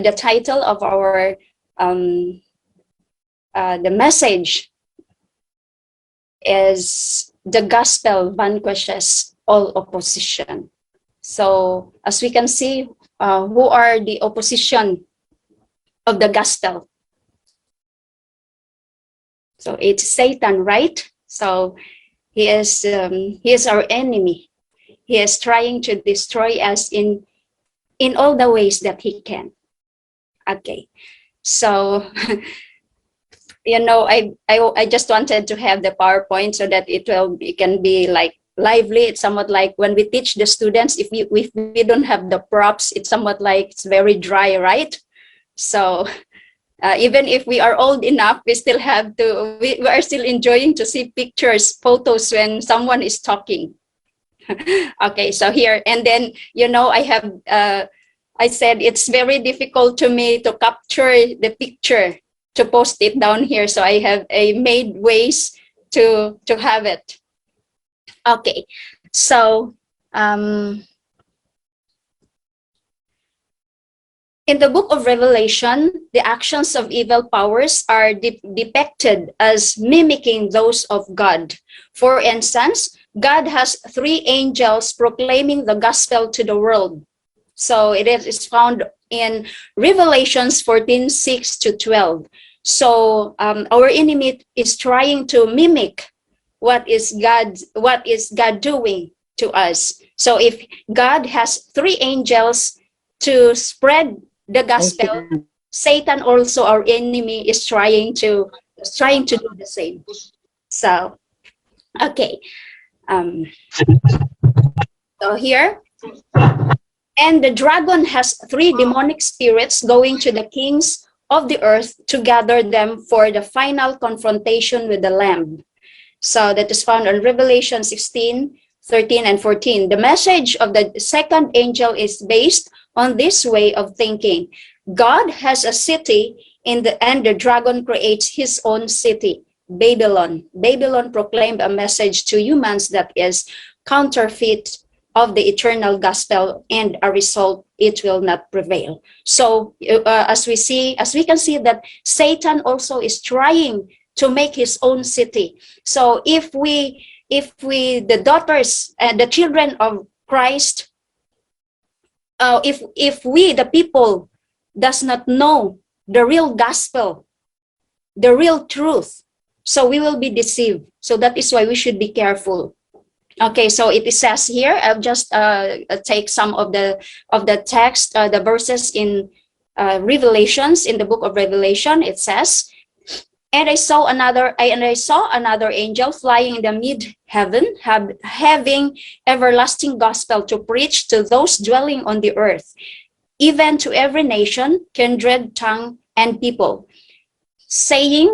the title of our the message is "The Gospel Vanquishes All Opposition." So as we can see, who are the opposition of the gospel? So it's Satan, right? So he is our enemy. He is trying to destroy us in all the ways that he can. Okay, so I just wanted to have the PowerPoint so that it can be like lively. It's somewhat like when we teach the students, if we don't have the props, it's somewhat like it's very dry, right? So even if we are old enough, we still have to, we are still enjoying to see pictures, photos when someone is talking. Okay, so here, and then, I have, I said it's very difficult to me to capture the picture, to post it down here. So I have made ways to have it. Okay, so in the book of Revelation, the actions of evil powers are depicted as mimicking those of God. For instance, God has 3 angels proclaiming the gospel to the world. So it is found in Revelations 14:6-12. So our enemy is trying to mimic what is God doing to us. So if God has 3 angels to spread the gospel, Satan also, our enemy, is trying to do the same. So okay, so here, and the dragon has 3 demonic spirits going to the kings of the earth to gather them for the final confrontation with the Lamb. So that is found on Revelation 16:13 and 14. The message of the second angel is based on this way of thinking. God has a city and the dragon creates his own city, Babylon. Babylon proclaimed a message to humans that is counterfeit of the eternal gospel, and a result, it will not prevail. So as we can see that Satan also is trying to make his own city. So if we the daughters and the children of Christ, if we the people does not know the real gospel, the real truth, so we will be deceived. So that is why we should be careful. Okay, so it says here, I'll just take some of the text, the verses in Revelations, in the book of Revelation. It says, and I saw another angel flying in the mid-heaven, having everlasting gospel to preach to those dwelling on the earth, even to every nation, kindred, tongue, and people, saying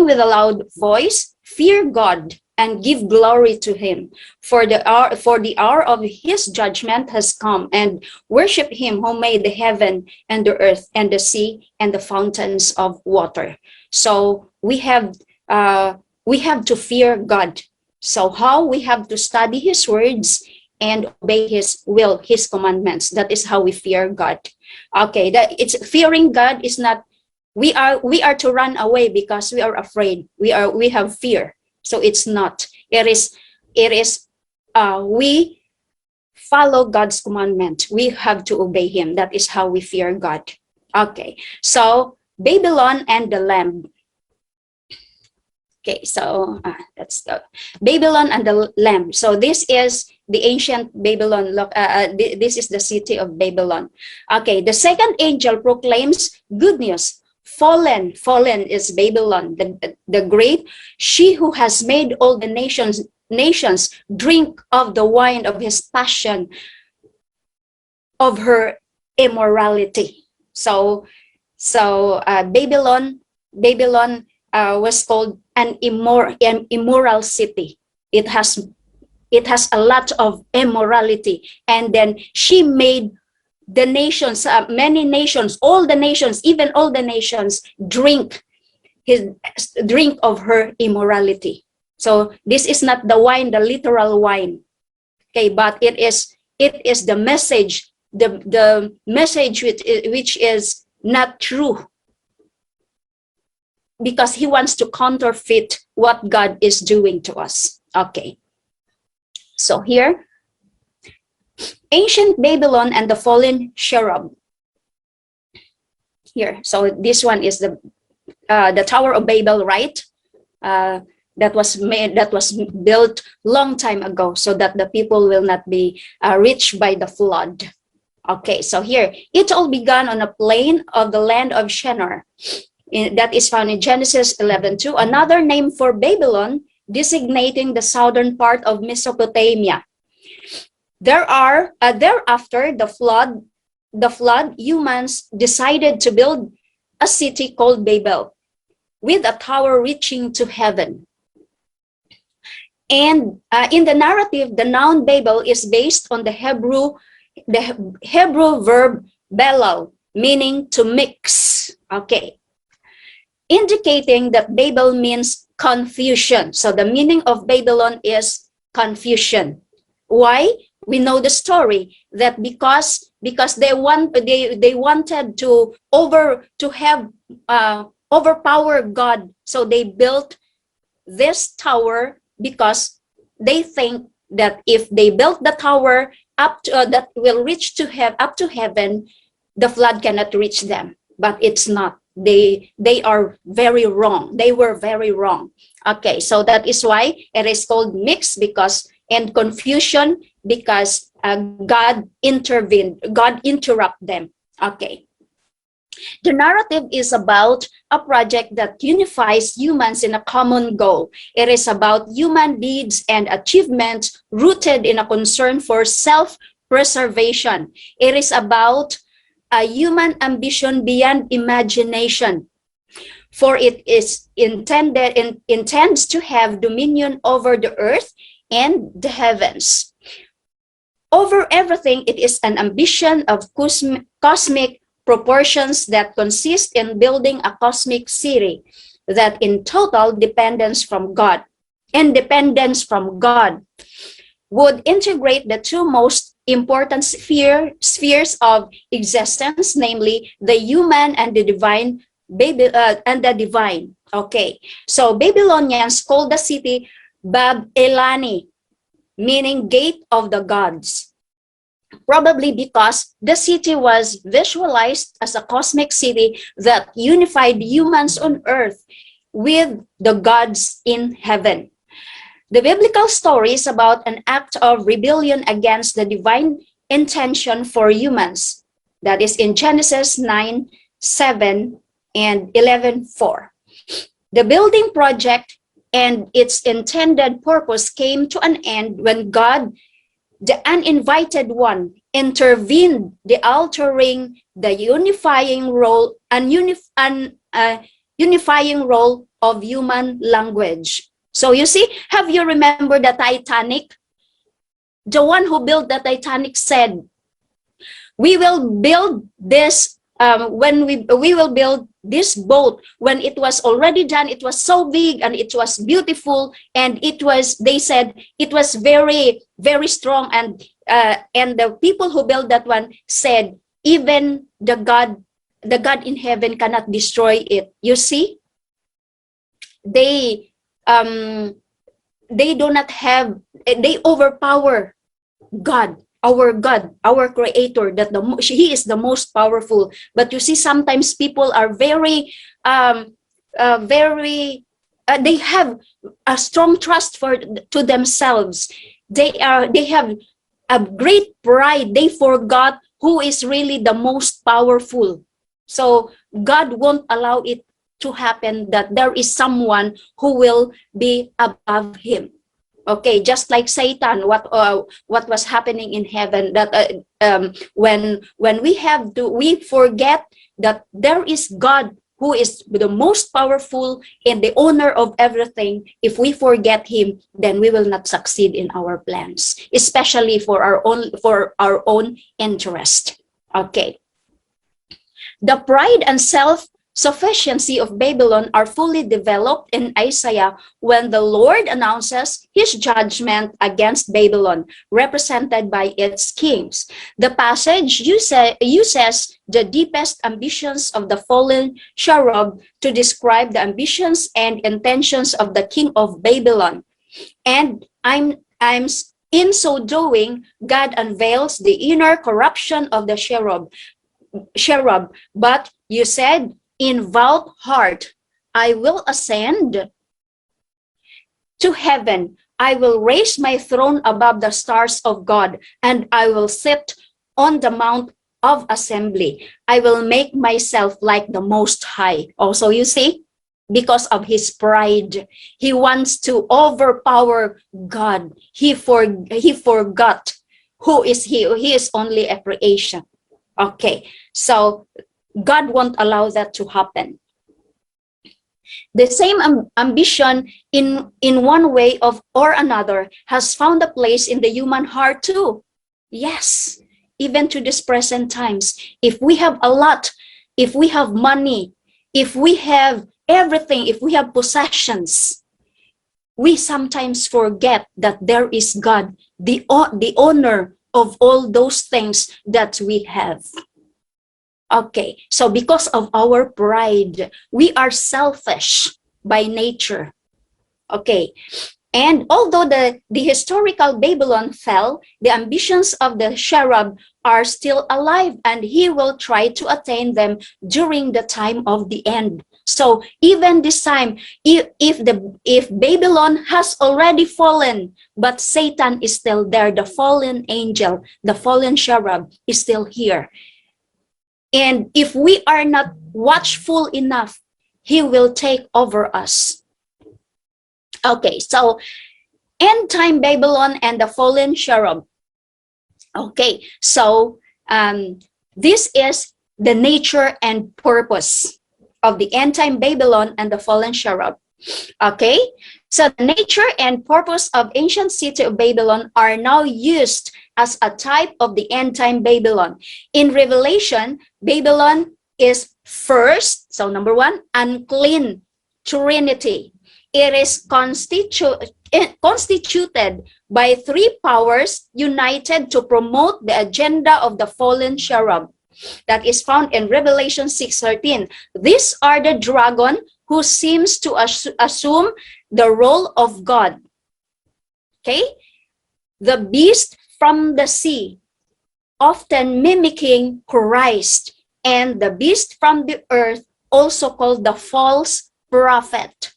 with a loud voice, fear God and give glory to him, for the hour of his judgment has come, and worship him who made the heaven and the earth and the sea and the fountains of water. So we have to fear God. So how? We have to study his words and obey his will, his commandments. That is how we fear God. Okay, it's fearing God is not we are to run away because we are afraid. We have fear. So it's not. It is we follow God's commandment. We have to obey him. That is how we fear God. Okay, so Babylon and the Lamb. Okay, so let's go. Babylon and the Lamb. So this is the ancient Babylon. This is the city of Babylon. Okay, the second angel proclaims good news. Fallen is Babylon, the great, she who has made all the nations drink of the wine of his passion, of her immorality. So Babylon was called an immoral city. It has a lot of immorality, and then she made the nations, many nations, all the nations, even all the nations drink of her immorality. So this is not the wine, the literal wine. Okay, but it is the message the message which is not true, because he wants to counterfeit what God is doing to us. Okay. So here, ancient Babylon and the fallen cherub. Here, so this one is the Tower of Babel, right? That was built long time ago, so that the people will not be reached by the flood. Okay, so here, it all began on a plain of the land of Shinar. That is found in Genesis 11:2. Another name for Babylon, designating the southern part of Mesopotamia. Thereafter the flood, humans decided to build a city called Babel, with a tower reaching to heaven. And in the narrative, the noun Babel is based on the Hebrew verb belal, meaning to mix. Okay. Indicating that Babel means confusion. So the meaning of Babylon is confusion. Why? We know the story that because they wanted to overpower God, so they built this tower, because they think that if they built the tower up to, that will reach to up to heaven, the flood cannot reach them. But it's not. They are very wrong. They were very wrong. Okay, so that is why it is called mix, and confusion, because God intervened. God interrupted them. Okay. The narrative is about a project that unifies humans in a common goal. It is about human deeds and achievements rooted in a concern for self-preservation. It is about a human ambition beyond imagination, for it is intends to have dominion over the earth and the heavens. Over everything, it is an ambition of cosmic proportions that consist in building a cosmic city that in total independence from God would integrate the two most important spheres of existence, namely the human and the divine. Okay, so Babylonians called the city Bab Elani, meaning gate of the gods, probably because the city was visualized as a cosmic city that unified humans on earth with the gods in heaven. The biblical story is about an act of rebellion against the divine intention for humans. That is in Genesis 9:7 and 11:4. The building project and its intended purpose came to an end when God, the uninvited one, intervened, altering the unifying role of human language. So you see, have you remembered the Titanic? The one who built the Titanic said, "We will build this when we will build this boat." When it was already done, it was so big and it was beautiful, and they said it was very, very strong, and the people who built that one said even the God in heaven cannot destroy it. You see, they overpower God, our creator, that he is the most powerful. But you see, sometimes people are they have a strong trust to themselves. They have a great pride. They forgot who is really the most powerful. So God won't allow it to happen that there is someone who will be above him. Okay, just like Satan, what was happening in heaven, that when we forget that there is God who is the most powerful and the owner of everything. If we forget him, then we will not succeed in our plans, especially for our own interest. Okay. The pride and sufficiency of Babylon are fully developed in Isaiah when the Lord announces his judgment against Babylon, represented by its kings. The passage uses the deepest ambitions of the fallen cherub to describe the ambitions and intentions of the king of Babylon. And in so doing, God unveils the inner corruption of the cherub. But you said, in vowed heart, I will ascend to heaven. I will raise my throne above the stars of God, and I will sit on the mount of assembly. I will make myself like the Most High. Also, you see, because of his pride, he wants to overpower God. He forgot who is he. He is only a creation. Okay, so God won't allow that to happen. The same ambition in one way or another has found a place in the human heart too. Yes, even to this present times. If we have a lot, if we have money, if we have everything, if we have possessions, we sometimes forget that there is God, the owner of all those things that we have. Okay, so because of our pride, we are selfish by nature. Okay, and although the historical Babylon fell, the ambitions of the cherub are still alive, and he will try to attain them during the time of the end. So even this time, if Babylon has already fallen, but Satan is still there, the fallen angel, the fallen cherub is still here. And if we are not watchful enough, he will take over us. Okay, so end time Babylon and the fallen cherub. Okay, so this is the nature and purpose of the end time Babylon and the fallen cherub. Okay, so the nature and purpose of ancient city of Babylon are now used as a type of the end time Babylon. In Revelation, Babylon is first, so number one, unclean trinity. It is constituted by three powers united to promote the agenda of the fallen cherub. That is found in Revelation 6:13. These are the dragon who seems to assume the role of God. Okay? The beast from the sea, often mimicking Christ, and the beast from the earth, also called the false prophet,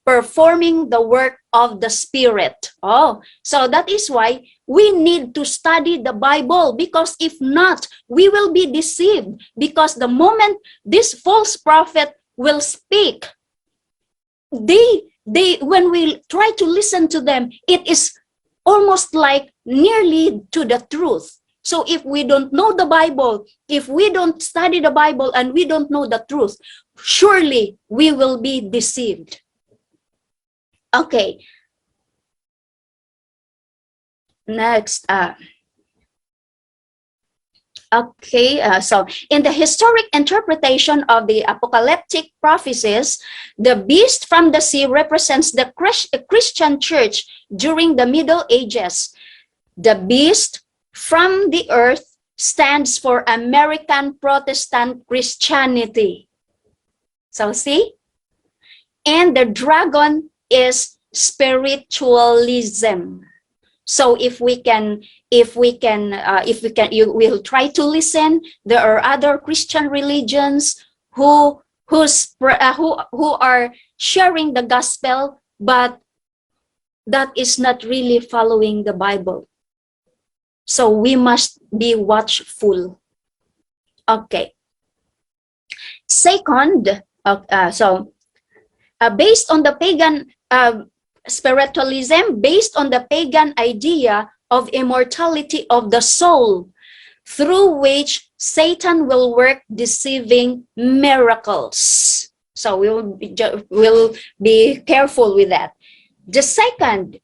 performing the work of the Spirit. Oh, so that is why we need to study the Bible, because if not, we will be deceived. Because the moment this false prophet will speak, they when we try to listen to them, it is almost like nearly to the truth. So if we don't know the Bible, if we don't study the Bible and we don't know the truth, surely we will be deceived. Okay. Next. So in the historic interpretation of the apocalyptic prophecies, the beast from the sea represents the Christian church during the Middle Ages. The beast from the earth stands for American Protestant Christianity. So see? And the dragon is spiritualism. So if we can, you will try to listen. There are other Christian religions who are sharing the gospel, but that is not really following the Bible. So we must be watchful. Okay. Second, based on the pagan spiritualism, based on the pagan idea of immortality of the soul, through which Satan will work deceiving miracles. So we'll be careful with that. The second,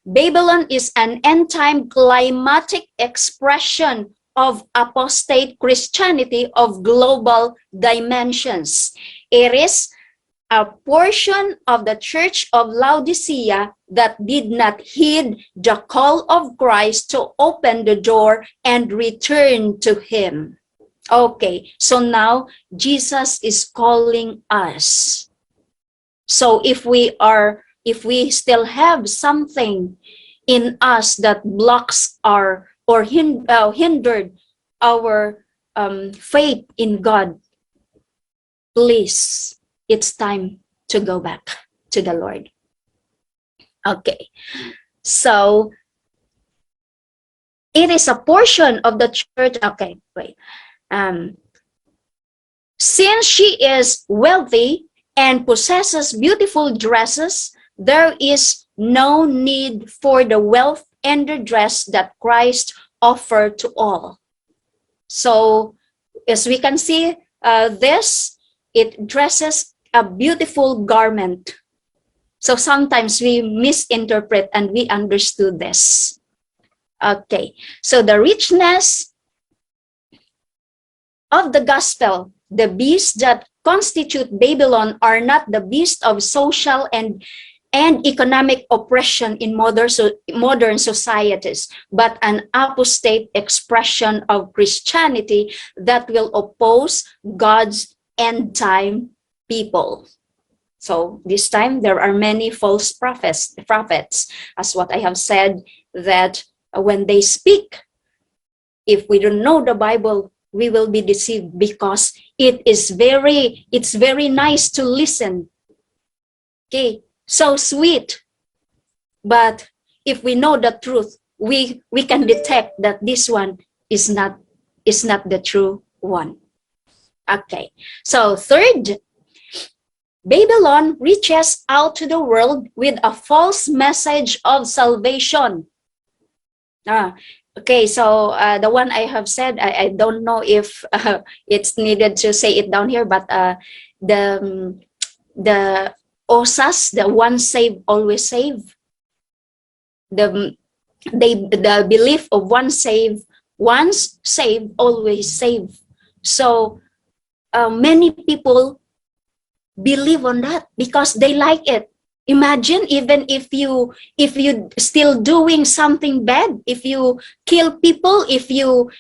Babylon is an end-time climatic expression of apostate Christianity of global dimensions. It is a portion of the Church of Laodicea that did not heed the call of Christ to open the door and return to Him. Okay, so now Jesus is calling us. So if we still have something in us that blocks our or hindered our faith in God, please, it's time to go back to the Lord. Okay, so it is a portion of the church. Okay, wait. Since she is wealthy and possesses beautiful dresses, there is no need for the wealth and the dress that Christ offered to all. So, as we can see, it dresses a beautiful garment. So sometimes we misinterpret and we understood this. Okay, so the richness of the gospel, the beasts that constitute Babylon are not the beasts of social and economic oppression in modern societies, but an apostate expression of Christianity that will oppose God's end-time people. So this time there are many false prophets, as what I have said, that when they speak, if we don't know the Bible, we will be deceived, because it's very nice to listen. Okay, so sweet. But if we know the truth, we can detect that this one is not the true one. Okay, so third, Babylon reaches out to the world with a false message of salvation. Okay, so the one I have said, I don't know if it's needed to say it down here, but the OSAS, the once saved, always saved, the belief of once saved, always saved. So many people believe on that because they like it. Imagine, even if you still doing something bad, if you kill people, if you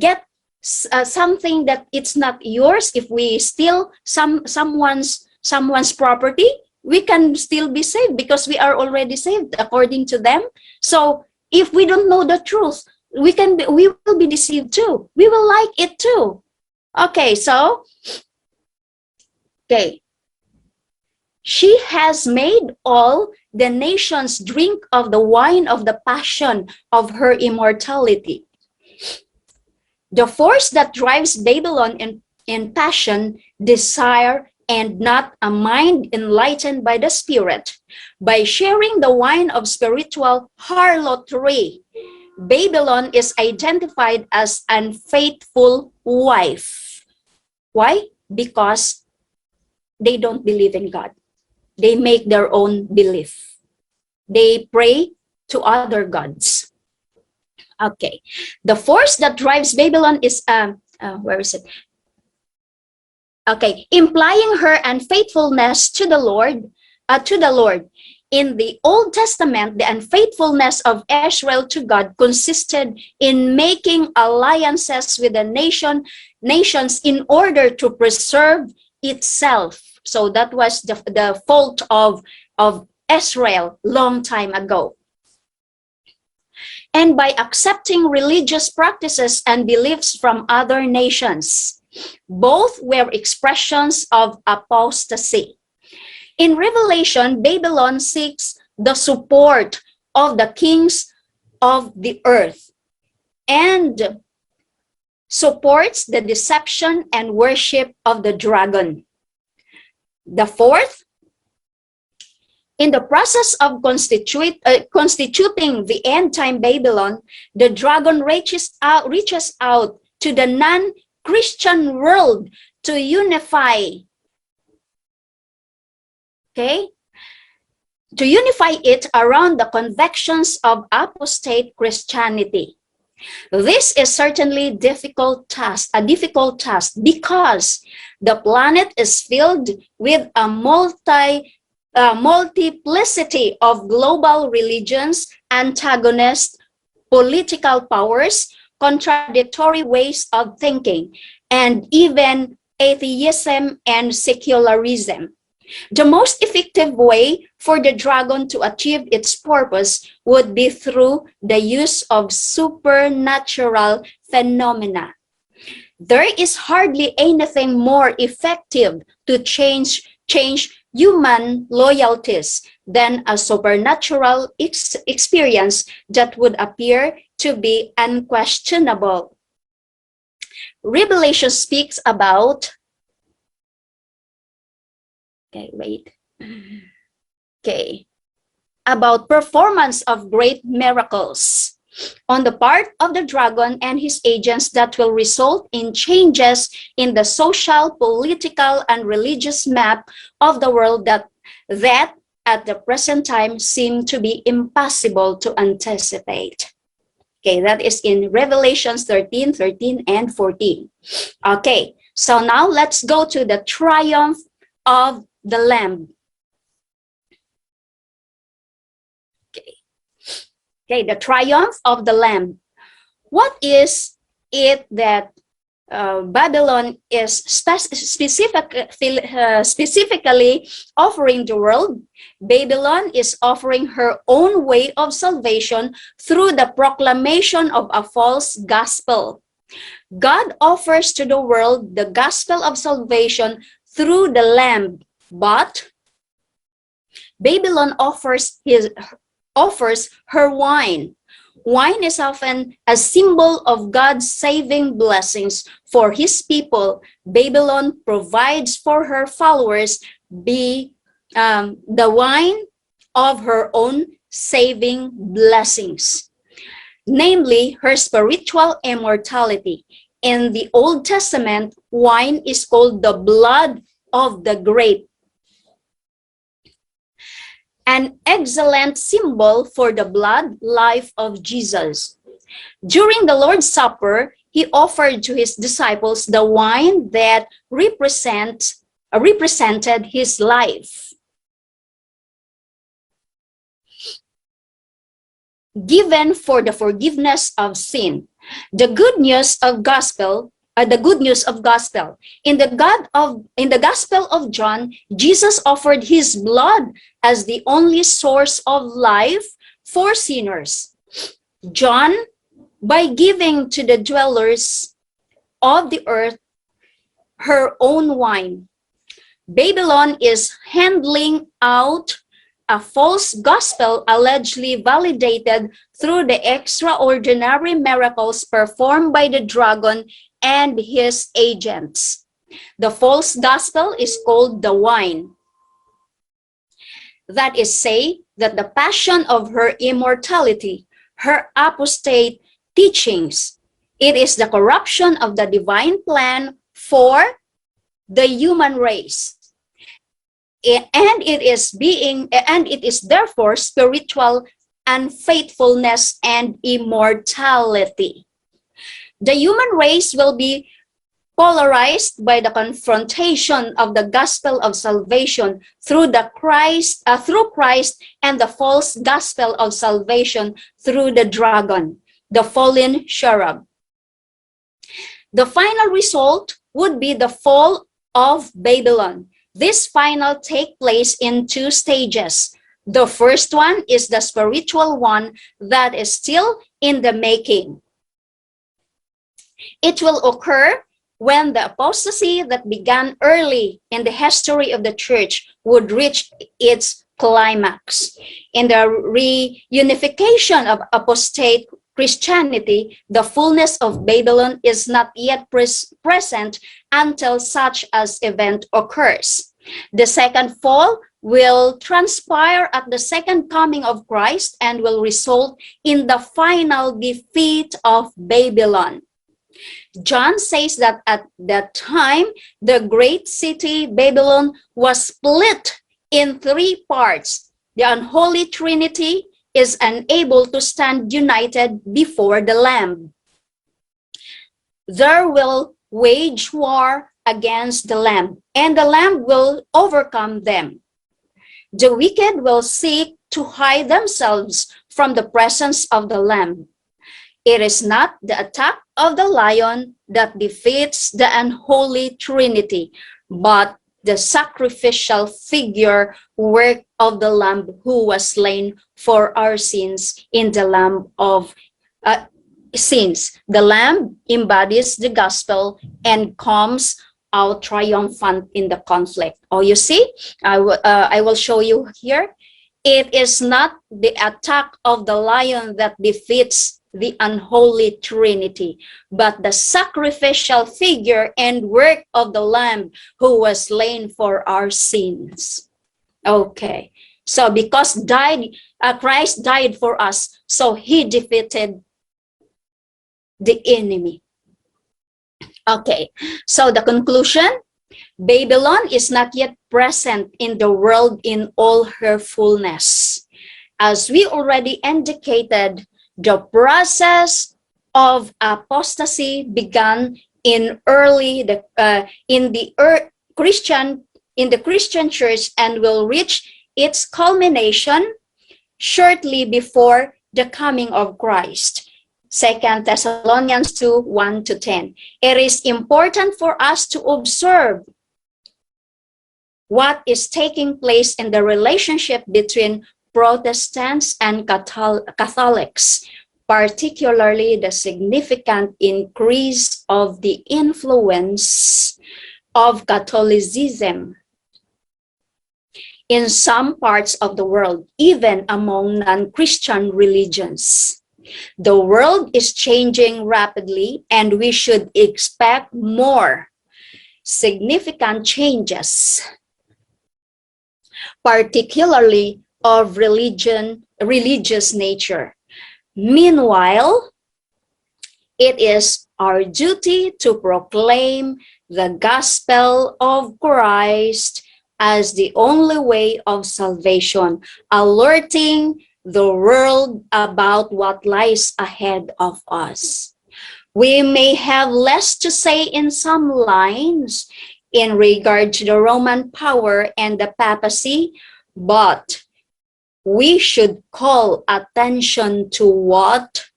get something that it's not yours, if we steal someone's property, we can still be saved because we are already saved according to them. So if we don't know the truth, we will be deceived too. We will like it too. Okay, so okay. She has made all the nations drink of the wine of the passion of her immortality. The force that drives Babylon in passion, desire, and not a mind enlightened by the Spirit, by sharing the wine of spiritual harlotry, Babylon is identified as an unfaithful wife. Why? Because they don't believe in God. They make their own belief. They pray to other gods. Okay. The force that drives Babylon is, where is it? Okay. Implying her unfaithfulness to the Lord. In the Old Testament, the unfaithfulness of Israel to God consisted in making alliances with the nations in order to preserve itself. So that was the fault of Israel long time ago. And by accepting religious practices and beliefs from other nations, both were expressions of apostasy. In Revelation, Babylon seeks the support of the kings of the earth and supports the deception and worship of the dragon. The fourth, in the process of constituting the end-time Babylon, the dragon reaches out to the non-Christian world to unify. Okay? To unify it around the convictions of apostate Christianity. This is certainly a difficult task because the planet is filled with a multiplicity of global religions, antagonists, political powers, contradictory ways of thinking, and even atheism and secularism. The most effective way for the dragon to achieve its purpose would be through the use of supernatural phenomena. There is hardly anything more effective to change human loyalties than a supernatural experience that would appear to be unquestionable. Revelation speaks about about performance of great miracles on the part of the dragon and his agents that will result in changes in the social, political, and religious map of the world that at the present time seem to be impossible to anticipate. Okay, that is in Revelations 13, 13, and 14. Okay, so now let's go to the triumph of the Lamb. Okay, the triumph of the Lamb. What is it that Babylon is specifically offering the world? Babylon is offering her own way of salvation through the proclamation of a false gospel. God offers to the world the gospel of salvation through the Lamb, but Babylon offers her wine. Wine is often a symbol of God's saving blessings for his people. Babylon provides for her followers the wine of her own saving blessings, namely her spiritual immortality. In the Old Testament, wine is called the blood of the grape, an excellent symbol for the blood life of Jesus. During the Lord's Supper, he offered to his disciples the wine that represented his life, given for the forgiveness of sin. The good news of gospel. In the Gospel of John, Jesus offered his blood as the only source of life for sinners. John, by giving to the dwellers of the earth her own wine. Babylon is handling out a false gospel allegedly validated through the extraordinary miracles performed by the dragon and his agents. The false gospel is called the wine. That is, say that the passion of her immortality, her apostate teachings, it is the corruption of the divine plan for the human race. And it is therefore spiritual unfaithfulness and immortality. The human race will be polarized by the confrontation of the gospel of salvation through Christ and the false gospel of salvation through the dragon, the fallen cherub. The final result would be the fall of Babylon. This final take place in two stages. The first one is the spiritual one that is still in the making. It will occur when the apostasy that began early in the history of the church would reach its climax. In the reunification of apostate Christianity, the fullness of Babylon is not yet present until such as event occurs. The second fall will transpire at the second coming of Christ and will result in the final defeat of Babylon. John says that at that time, the great city Babylon was split in three parts. The unholy trinity is unable to stand united before the Lamb. There will wage war against the Lamb, and the Lamb will overcome them. The wicked will seek to hide themselves from the presence of the Lamb. It is not the attack of the lion that defeats the unholy Trinity, but the sacrificial figure work of the Lamb who was slain for our sins in the Lamb of sins. The Lamb embodies the gospel and comes out triumphant in the conflict. Oh, you see, I will show you here. It is not the attack of the lion that defeats the unholy Trinity, but the sacrificial figure and work of the Lamb who was slain for our sins. Okay, so because Christ died for us, so he defeated the enemy. Okay, so the conclusion, Babylon is not yet present in the world in all her fullness. As we already indicated, the process of apostasy began in the Christian church and will reach its culmination shortly before the coming of Christ. 2 Thessalonians 2, 1-10. It is important for us to observe what is taking place in the relationship between Protestants and Catholics, particularly the significant increase of the influence of Catholicism in some parts of the world, even among non-Christian religions. The world is changing rapidly, and we should expect more significant changes, particularly of religious nature. Meanwhile, it is our duty to proclaim the gospel of Christ as the only way of salvation, alerting the world about what lies ahead of us. We may have less to say in some lines in regard to the Roman power and the papacy, but we should call attention to what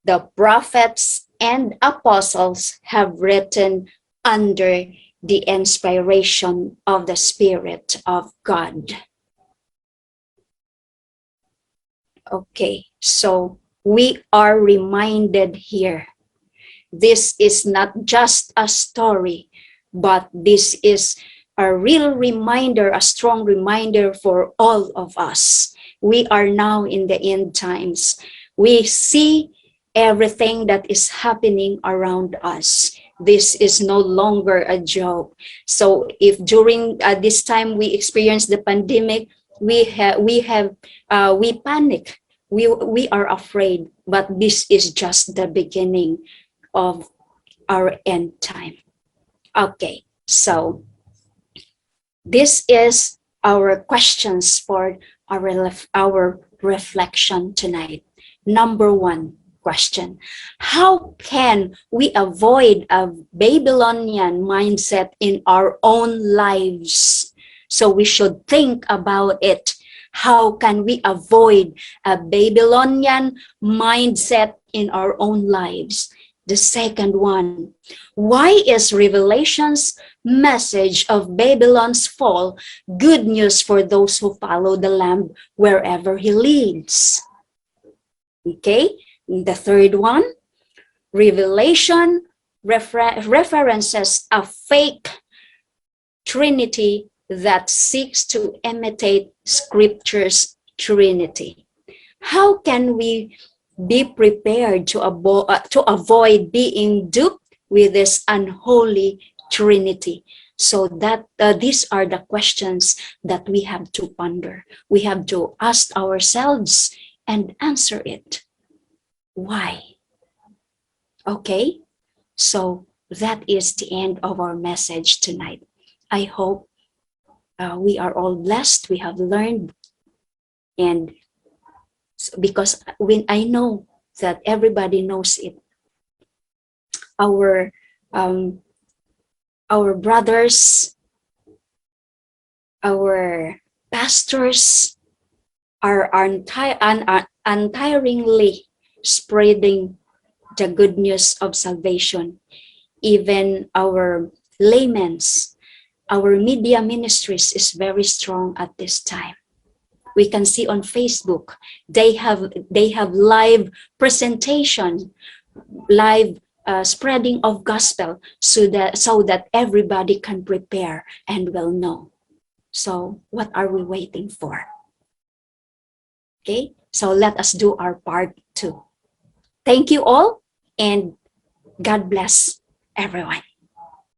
the prophets and apostles have written under the inspiration of the Spirit of God. Okay, so we are reminded here. This is not just a story, but this is a real reminder, a strong reminder for all of us. We are now in the end times. We see everything that is happening around us. This is no longer a joke. So if during this time we experience the pandemic, we panic, we are afraid, but this is just the beginning of our end time. Okay, so this is our questions for our reflection tonight. Number one question: how can we avoid a Babylonian mindset in our own lives? So we should think about it. How can we avoid a Babylonian mindset in our own lives? The second one, why is Revelation's message of Babylon's fall good news for those who follow the Lamb wherever he leads? Okay, the third one, Revelation references a fake Trinity that seeks to imitate Scripture's Trinity. How can we be prepared to avoid being duped with this unholy Trinity? So that these are the questions that we have to ponder. We have to ask ourselves and answer it. Why? Okay, so that is the end of our message tonight. I hope we are all blessed. We have learned, and So, because when I know that everybody knows it, our um, our brothers, our pastors are untiringly spreading the good news of salvation. Even our laymen's, our media ministries is very strong at this time. We can see on Facebook, they have live presentation, live spreading of gospel, so that everybody can prepare and will know. So what are we waiting for? Okay, so let us do our part too. Thank you all, and God bless everyone.